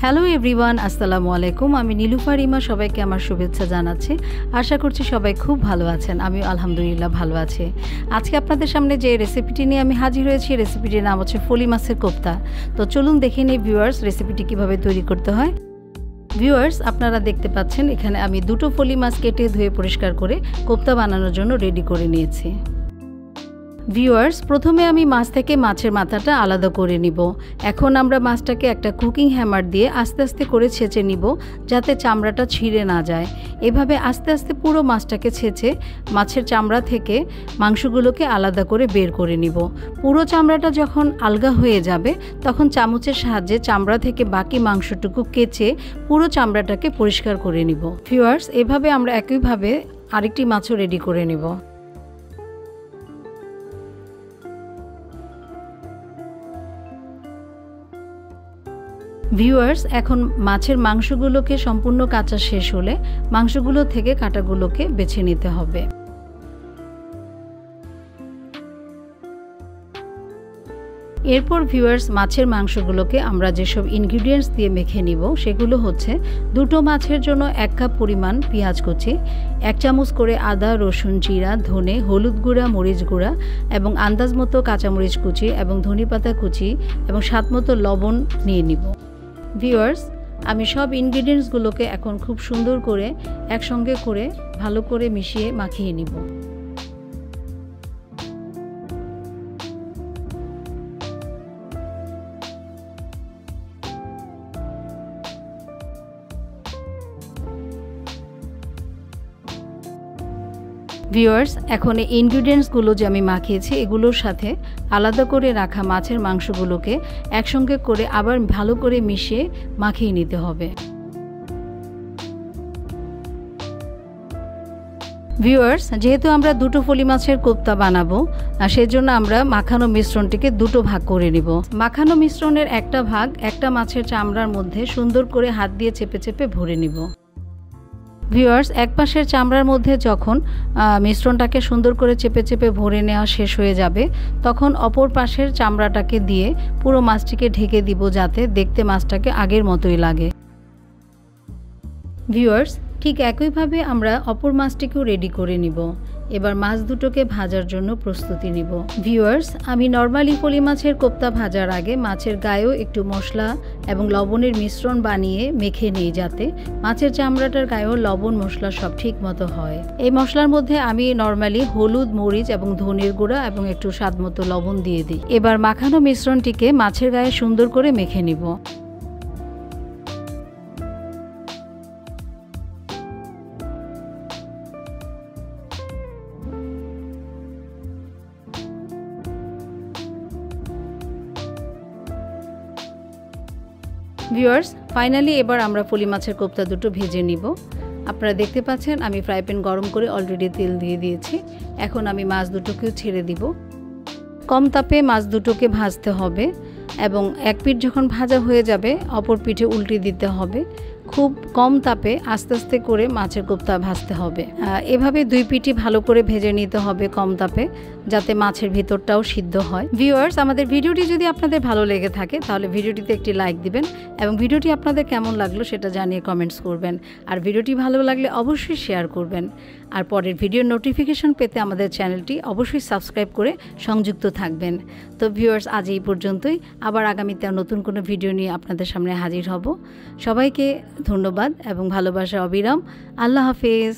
Hello everyone, আসসালামু আলাইকুম। আমি নীলুফার ইমা, সবাইকে আমার শুভেচ্ছা জানাচ্ছি। আশা করছি সবাই খুব ভালো আছেন। আমি আলহামদুলিল্লাহ ভালো আছি। আজকে আপনাদের সামনে যে রেসিপিটি নিয়ে আমি হাজির হয়েছি, রেসিপিটির নাম হচ্ছে ফলি মাছের কোপ্তা। তো চলুন দেখে নিই ভিউয়ার্স রেসিপিটি কিভাবে তৈরি করতে হয়। ভিউয়ার্স, আপনারা দেখতে পাচ্ছেন এখানে আমি দুটো ফলি মাছ কেটে ধুয়ে পরিষ্কার করে কোপ্তা বানানোর জন্য রেডি করে নিয়েছি। ভিউয়ার্স, প্রথমে আমি মাছ থেকে মাছের মাথাটা আলাদা করে নিব। এখন আমরা মাছটাকে একটা কুকিং হ্যামার দিয়ে আস্তে আস্তে করে ছেঁচে নিব, যাতে চামড়াটা ছিঁড়ে না যায়। এভাবে আস্তে আস্তে পুরো মাছটাকে ছেঁচে মাছের চামড়া থেকে মাংসগুলোকে আলাদা করে বের করে নিব। পুরো চামড়াটা যখন আলগা হয়ে যাবে, তখন চামচের সাহায্যে চামড়া থেকে বাকি মাংসটুকু কেচে পুরো চামড়াটাকে পরিষ্কার করে নিব। ভিউয়ার্স, এভাবে আমরা একইভাবে আরেকটি মাছও রেডি করে নিব। ভিউয়ার্স, এখন মাছের মাংসগুলোকে সম্পূর্ণ কাঁচা শেষ হলে মাংসগুলো থেকে কাঁটাগুলোকে বেছে নিতে হবে। এরপর ভিউয়ার্স, মাছের মাংসগুলোকে আমরা যেসব ইনগ্রিডিয়েন্টস দিয়ে মেখে নিব সেগুলো হচ্ছে দুটো মাছের জন্য 1 কাপ পরিমাণ পেঁয়াজ কুচি, 1 চামচ করে আদা, রসুন, জিরা, ধনে, হলুদ গুঁড়া, মরিচ গুঁড়া এবং আন্দাজ মতো কাঁচামরিচ কুচি এবং ধনেপাতা কুচি এবং স্বাদ মতো লবণ নিয়ে নিব। ভিউয়ার্স, আমি সব ইনগ্রিডিয়েন্টসগুলোকে এখন খুব সুন্দর করে একসঙ্গে করে ভালো করে মিশিয়ে মাখিয়ে নিব। ভিউয়ার্স, এখন এই ইনগ্রিডিয়েন্টসগুলো যে আমি মাখিয়েছি এগুলোর সাথে আলাদা করে রাখা মাছের মাংসগুলোকে একসঙ্গে করে আবার ভালো করে মিশিয়ে মাখিয়ে নিতে হবে। ভিউয়ার্স, যেহেতু আমরা দুটো ফলি মাছের কোপ্তা বানাবো, সেজন্য আমরা মাখানো মিশ্রণটিকে দুটো ভাগ করে নিব। মাখানো মিশ্রণের একটা ভাগ একটা মাছের চামড়ার মধ্যে সুন্দর করে হাত দিয়ে চেপে চেপে ভরে নিব। ভিউয়ার্স, এক পাশের চামড়ার মধ্যে যখন মিশ্রণটাকে সুন্দর করে চেপে চেপে ভরে নেওয়া শেষ হয়ে যাবে, তখন অপর পাশের চামড়াটাকে দিয়ে পুরো মাছটিকে ঢেকে দিব, যাতে দেখতে মাছটাকে আগের মতোই লাগে। ভিউয়ার্স, ঠিক একইভাবে আমরা অপর মাছটিকেও রেডি করে নিব। এবার মাছ দুটোকে ভাজার জন্য প্রস্তুতি নিব। ভিউয়ার্স, আমি নর্মালি ফলি মাছের কোপ্তা ভাজার আগে মাছের গায়েও একটু মশলা এবং লবণের মিশ্রণ বানিয়ে মেখে নিই, যাতে মাছের চামড়াটার গায়েও লবণ মশলা সব ঠিক মতো হয়। এই মশলার মধ্যে আমি নর্মালি হলুদ, মরিচ এবং ধনের গুঁড়া এবং একটু স্বাদ মতো লবণ দিয়ে দিই। এবার মাখানো মিশ্রণটিকে মাছের গায়ে সুন্দর করে মেখে নিব। ভিউয়ার্স, ফাইনালি এবার আমরা ফলি মাছের কোপ্তা দুটো ভেজে নিব। আপনারা দেখতে পাচ্ছেন আমি ফ্রাই প্যান গরম করে অলরেডি তেল দিয়ে দিয়েছি। এখন আমি মাছ দুটোকেও ছেড়ে দিব। কম তাপে মাছ দুটোকে ভাজতে হবে এবং এক পিঠ যখন ভাজা হয়ে যাবে অপর পিঠে উল্টে দিতে হবে। খুব কম তাপে আস্তে আস্তে করে মাছের কোপ্তা ভাজতে হবে। এভাবে দুই পিঠই ভালো করে ভেজে নিতে হবে কম তাপে, যাতে মাছের ভিতরটাও সিদ্ধ হয়। ভিউয়ার্স, আমাদের ভিডিওটি যদি আপনাদের ভালো লেগে থাকে তাহলে ভিডিওটিতে একটি লাইক দিবেন এবং ভিডিওটি আপনাদের কেমন লাগলো সেটা জানিয়ে কমেন্টস করবেন। আর ভিডিওটি ভালো লাগলে অবশ্যই শেয়ার করবেন। আর পরের ভিডিওর নোটিফিকেশন পেতে আমাদের চ্যানেলটি অবশ্যই সাবস্ক্রাইব করে সংযুক্ত থাকবেন। তো ভিউয়ার্স, আজ এই পর্যন্তই। আবার আগামীতে নতুন কোনো ভিডিও নিয়ে আপনাদের সামনে হাজির হব। সবাইকে ধন্যবাদ এবং ভালোবাসা অবিরাম। আল্লাহ হাফেজ।